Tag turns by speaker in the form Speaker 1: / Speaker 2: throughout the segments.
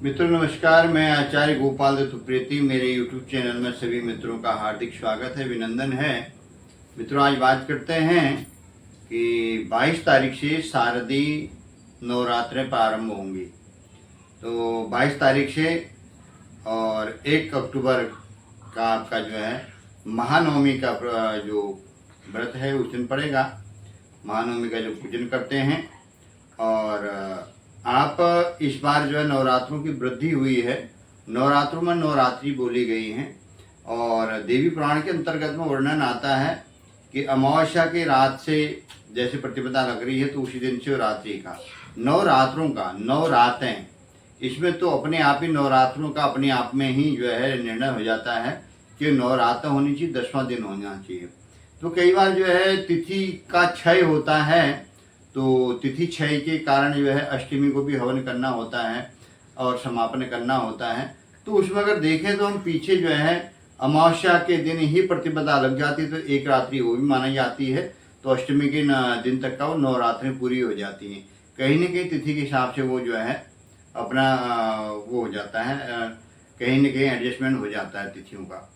Speaker 1: मित्रों नमस्कार। मैं आचार्य गोपाल दत्त उप्रेती, मेरे YouTube चैनल में सभी मित्रों का हार्दिक स्वागत है, अभिनंदन है। मित्रों आज बात करते हैं कि 22 तारीख से शारदीय नवरात्रें प्रारंभ होंगी। तो 22 तारीख से और 1 अक्टूबर का आपका जो है महानवमी का जो व्रत है उस दिन पड़ेगा। महानवमी का जो पूजन करते हैं और आप इस बार जो है नवरात्रों की वृद्धि हुई है। नवरात्रों में नवरात्रि बोली गई हैं और देवी पुराण के अंतर्गत में वर्णन आता है कि अमावस्या की रात से जैसे प्रतिपदा लग रही है तो उसी दिन से रात्रि का नवरात्रों का नवरातें, इसमें तो अपने आप ही नवरात्रों का अपने आप में ही जो है निर्णय हो जाता है कि नवरात्र होनी चाहिए, 10वां दिन होना चाहिए। तो कई बार जो है तिथि का क्षय होता है, तो तिथि क्षय के कारण जो है अष्टमी को भी हवन करना होता है और समापन करना होता है। तो उसमें अगर देखें तो हम पीछे जो है अमावस्या के दिन ही प्रतिपदा लग जाती है तो एक रात्रि वो भी मानी जाती है, तो अष्टमी के दिन तक का वो नवरात्रें पूरी हो जाती हैं। कहीं न कहीं तिथि के हिसाब से वो जो है अपना वो हो जाता है, कहीं न कहीं एडजस्टमेंट हो जाता है तिथियों का।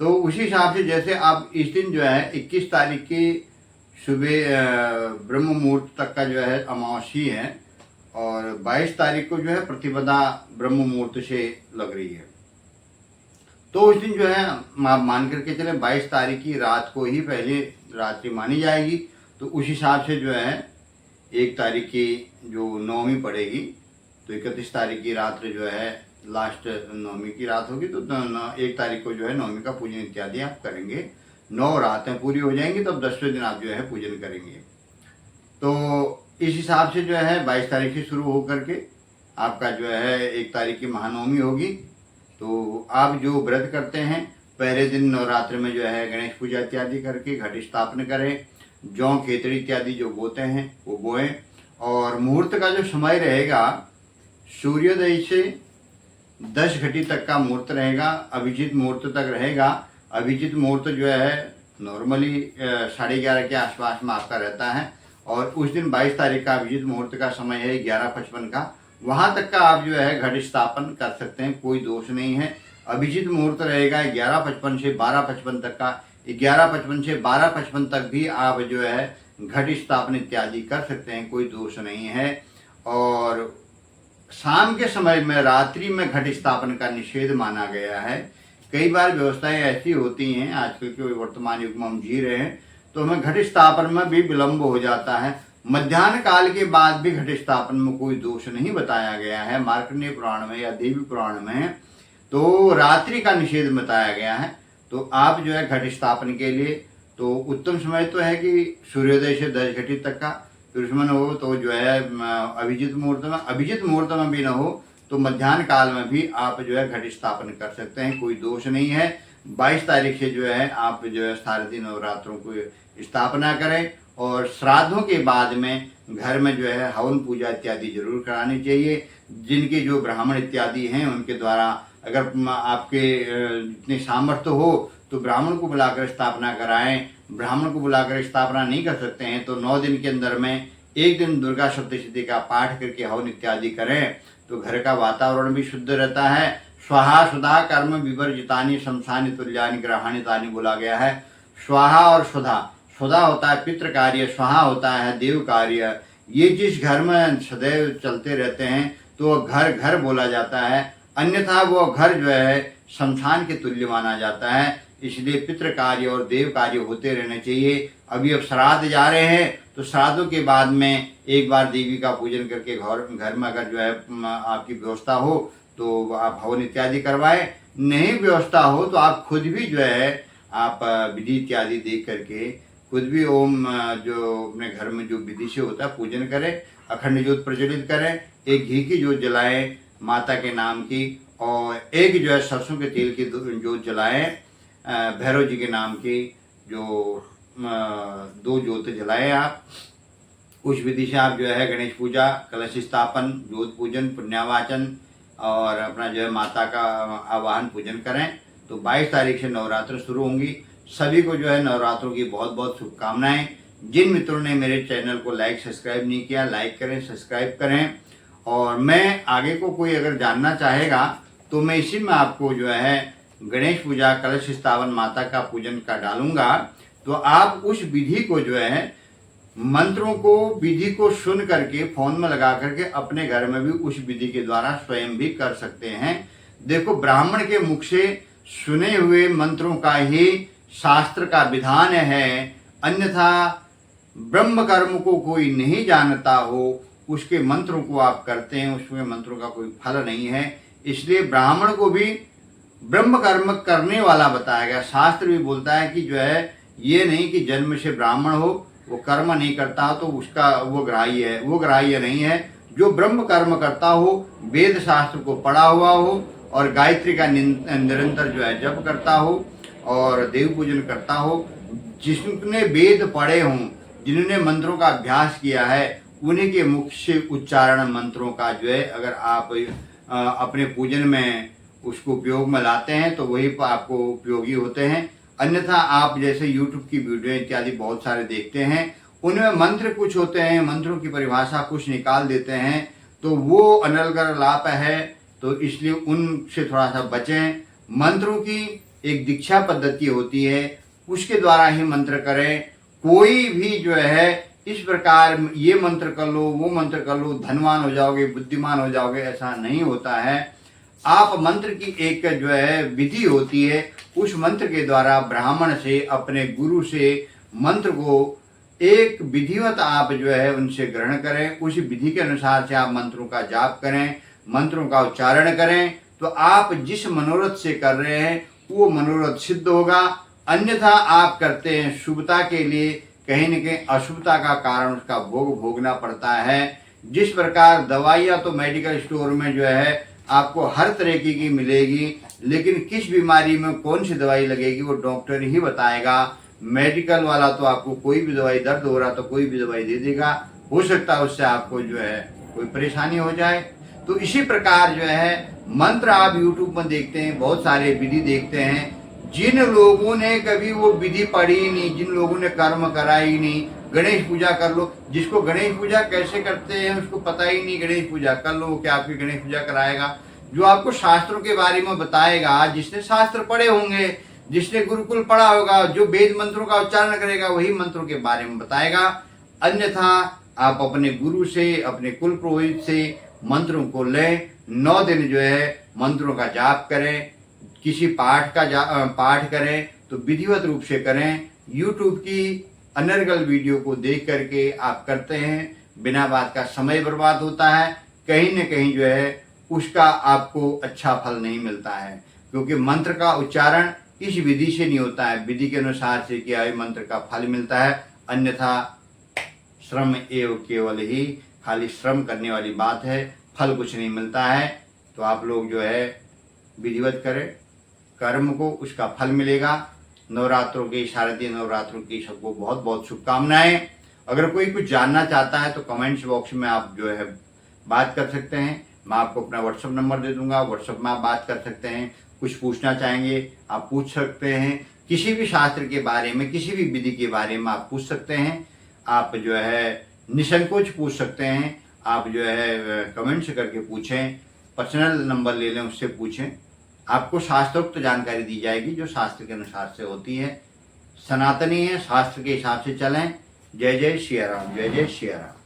Speaker 1: तो उसी हिसाब से जैसे आप इस दिन जो है 21 तारीख की सुबह ब्रह्म मुहूर्त तक का जो है अमावस्या है और 22 तारीख को जो है प्रतिपदा ब्रह्म मुहूर्त से लग रही है। तो उस दिन जो है मान करके चले 22 तारीख की रात को ही पहले रात्रि मानी जाएगी। तो उस हिसाब से जो है 1 तारीख की जो नवमी पड़ेगी तो 31 तारीख की रात्रि जो है लास्ट नवमी की रात होगी। तो 1 तारीख को जो है नवमी का पूजन इत्यादि आप करेंगे। 9 रातें पूरी हो जाएंगी तब 10वें दिन आप जो है पूजन करेंगे। तो इस हिसाब से जो है 22 तारीख से शुरू हो करके आपका जो है 1 तारीख की महानवमी होगी। तो आप जो व्रत करते हैं पहले दिन नवरात्र में जो है गणेश पूजा इत्यादि करके घट स्थापना करें, जौ खेतड़ी इत्यादि जो बोते हैं वो बोएं। और मुहूर्त का जो समय रहेगा सूर्योदय से 10 घटी तक का मुहूर्त रहेगा, अभिजीत मुहूर्त तक रहेगा। अभिजीत मुहूर्त जो है नॉर्मली 11:30 के आसपास में आपका रहता है और उस दिन 22 तारीख का अभिजीत मुहूर्त का समय है 11:55 का। वहाँ तक का आप जो है घट स्थापन कर सकते हैं, कोई दोष नहीं है। अभिजीत मुहूर्त रहेगा 11:55 से 12:55 तक का। 11:55 से 12:55 तक भी आप जो है घट स्थापन इत्यादि कर सकते हैं, कोई दोष नहीं है। और शाम के समय में रात्रि में घट स्थापन का निषेध माना गया है। कई बार व्यवस्थाएं ऐसी होती हैं आजकल के वर्तमान युग में हम जी रहे हैं तो हमें घट स्थापन में भी विलंब हो जाता है। मध्याह्न काल के बाद भी घट स्थापन में कोई दोष नहीं बताया गया है मार्कंडेय पुराण में या देवी पुराण में, तो रात्रि का निषेध बताया गया है। तो आप जो है घट स्थापन के लिए तो उत्तम समय तो है कि सूर्योदय से 10 घटी तक का, फिर उसमें न हो तो जो है अभिजीत मुहूर्त में, अभिजीत मुहूर्त में भी न हो तो मध्याह्न काल में भी आप जो है घट स्थापन कर सकते हैं, कोई दोष नहीं है। 22 तारीख से जो है आप जो है शारदीय नवरात्रों को स्थापना करें और श्राद्धों के बाद में घर में जो है हवन पूजा इत्यादि जरूर करानी चाहिए। जिनके जो ब्राह्मण इत्यादि हैं उनके द्वारा अगर आपके इतने सामर्थ्य हो तो ब्राह्मण को बुलाकर स्थापना कराएं। ब्राह्मण को बुलाकर स्थापना नहीं कर सकते हैं तो 9 दिन के अंदर में 1 दिन दुर्गा सप्तशती का पाठ करके हवन इत्यादि करें तो घर का वातावरण भी शुद्ध रहता है। स्वाहा सुधा कर्म विवर्जितानि शमशानि तुल्यानि ग्रहाणि तानि बोला गया है। स्वाहा और सुधा, सुधा होता है पितृ कार्य, स्वाहा होता है देव कार्य। ये जिस घर में सदैव चलते रहते हैं तो घर घर बोला जाता है, अन्यथा वो घर जो है शमशान के तुल्य माना जाता है। इसलिए पितृ कार्य और देव कार्य होते रहने चाहिए। अभी अब श्राद्ध जा रहे हैं तो श्राद्धों के बाद में एक बार देवी का पूजन करके घर में अगर जो है आपकी व्यवस्था हो तो आप हवन इत्यादि करवाएं, नहीं व्यवस्था हो तो आप खुद भी जो है आप विधि इत्यादि देख करके खुद भी ओम जो अपने घर में जो विधि से होता है पूजन करें, अखंड ज्योत प्रज्वलित करें, एक घी की ज्योत जलाएं माता के नाम की और एक जो है सरसों के तेल की ज्योत जलाएं भैरव जी के नाम की, जो 2 ज्योत जलाएं आप। उस विधि से आप जो है गणेश पूजा, कलश स्थापन, ज्योत पूजन, पुण्यावाचन और अपना जो है माता का आवाहन पूजन करें। तो 22 तारीख से नवरात्र शुरू होंगी। सभी को जो है नवरात्रों की बहुत बहुत शुभकामनाएं। जिन मित्रों ने मेरे चैनल को लाइक सब्सक्राइब नहीं किया, लाइक करें, सब्सक्राइब करें और मैं आगे को कोई अगर जानना चाहेगा तो मैं इसी में आपको जो है गणेश पूजा कलश स्थापन माता का पूजन का डालूंगा। तो आप उस विधि को जो है मंत्रों को विधि को सुन करके फोन में लगा करके अपने घर में भी उस विधि के द्वारा स्वयं भी कर सकते हैं। देखो, ब्राह्मण के मुख से सुने हुए मंत्रों का ही शास्त्र का विधान है, अन्यथा ब्रह्म कर्म को कोई नहीं जानता हो उसके मंत्रों को आप करते हैं, उसमें मंत्रों का कोई फल नहीं है। इसलिए ब्राह्मण को भी ब्रह्म कर्म करने वाला बताया गया। शास्त्र भी बोलता है कि जो है ये नहीं कि जन्म से ब्राह्मण हो वो कर्म नहीं करता तो उसका वो ग्राह्य है, वो ग्राह्य नहीं है। जो ब्रह्म कर्म करता हो, वेद शास्त्र को पढ़ा हुआ हो और गायत्री का निरंतर जो है जप करता हो और देव पूजन करता हो, जिसने वेद पढ़े हों, जिन्होंने मंत्रों का अभ्यास किया है, उन्हीं के मुख से उच्चारण मंत्रों का जो है अगर आप अपने पूजन में उसको उपयोग में लाते हैं तो वही आपको उपयोगी होते हैं। अन्यथा आप जैसे YouTube की वीडियो इत्यादि बहुत सारे देखते हैं, उनमें मंत्र कुछ होते हैं, मंत्रों की परिभाषा कुछ निकाल देते हैं, तो वो अनर्गल लाप है। तो इसलिए उनसे थोड़ा सा बचें। मंत्रों की एक दीक्षा पद्धति होती है, उसके द्वारा ही मंत्र करें। कोई भी जो है इस प्रकार ये मंत्र कर लो, वो मंत्र कर लो, धनवान हो जाओगे, बुद्धिमान हो जाओगे, ऐसा नहीं होता है। आप मंत्र की एक जो है विधि होती है, उस मंत्र के द्वारा ब्राह्मण से, अपने गुरु से मंत्र को एक विधिवत आप जो है उनसे ग्रहण करें। उस विधि के अनुसार से आप मंत्रों का जाप करें, मंत्रों का उच्चारण करें, तो आप जिस मनोरथ से कर रहे हैं वो मनोरथ सिद्ध होगा। अन्यथा आप करते हैं शुभता के लिए, कहीं न कहीं अशुभता का कारण उसका भोग भोगना पड़ता है। जिस प्रकार दवाइयाँ तो मेडिकल स्टोर में जो है आपको हर तरह की मिलेगी, लेकिन किस बीमारी में कौन सी दवाई लगेगी वो डॉक्टर ही बताएगा। मेडिकल वाला तो आपको कोई भी दवाई, दर्द हो रहा तो कोई भी दवाई दे देगा, हो सकता है उससे आपको जो है कोई परेशानी हो जाए। तो इसी प्रकार जो है मंत्र आप YouTube में देखते हैं, बहुत सारे विधि देखते हैं, जिन लोगों ने कभी वो विधि पढ़ी ही नहीं, जिन लोगों ने कर्म करा ही नहीं, गणेश पूजा कर लो, जिसको गणेश पूजा कैसे करते हैं उसको पता ही नहीं, गणेश पूजा कर लो, क्या आपकी गणेश पूजा कराएगा? जो आपको शास्त्रों के बारे में बताएगा, जिसने शास्त्र पढ़े होंगे, जिसने गुरुकुल पढ़ा होगा, जो वेद मंत्रों का उच्चारण करेगा वही मंत्रों के बारे में बताएगा। अन्यथा आप अपने गुरु से, अपने कुल पुरोहित से मंत्रों को लें, 9 दिन जो है मंत्रों का जाप करें, किसी पाठ का पाठ करें तो विधिवत रूप से करें। YouTube की अनर्गल वीडियो को देख करके आप करते हैं, बिना बात का समय बर्बाद होता है, कहीं न कहीं जो है उसका आपको अच्छा फल नहीं मिलता है, क्योंकि मंत्र का उच्चारण इस विधि से नहीं होता है, विधि के अनुसार से किया हुए मंत्र का फल मिलता है। अन्यथा श्रम एवं केवल ही खाली श्रम करने वाली बात है, फल कुछ नहीं मिलता है। तो आप लोग जो है विधिवत करें कर्म को, उसका फल मिलेगा। नवरात्रों के, शारदीय नवरात्रों की सबको बहुत बहुत शुभकामनाएं। अगर कोई कुछ जानना चाहता है तो कमेंट्स बॉक्स में आप जो है बात कर सकते हैं, मैं आपको अपना व्हाट्सअप नंबर दे दूंगा, व्हाट्सअप में आप बात कर सकते हैं। कुछ पूछना चाहेंगे आप पूछ सकते हैं, किसी भी शास्त्र के बारे में, किसी भी विधि के बारे में आप पूछ सकते हैं। आप जो है निसंकोच पूछ सकते हैं, आप जो है कमेंट्स करके पूछें, पर्सनल नंबर ले लें, उससे पूछें, आपको शास्त्रोक्त जानकारी दी जाएगी जो शास्त्र के अनुसार से होती है, सनातनी है, शास्त्र के हिसाब से चलें। जय जय श्री राम, जय जय श्री राम।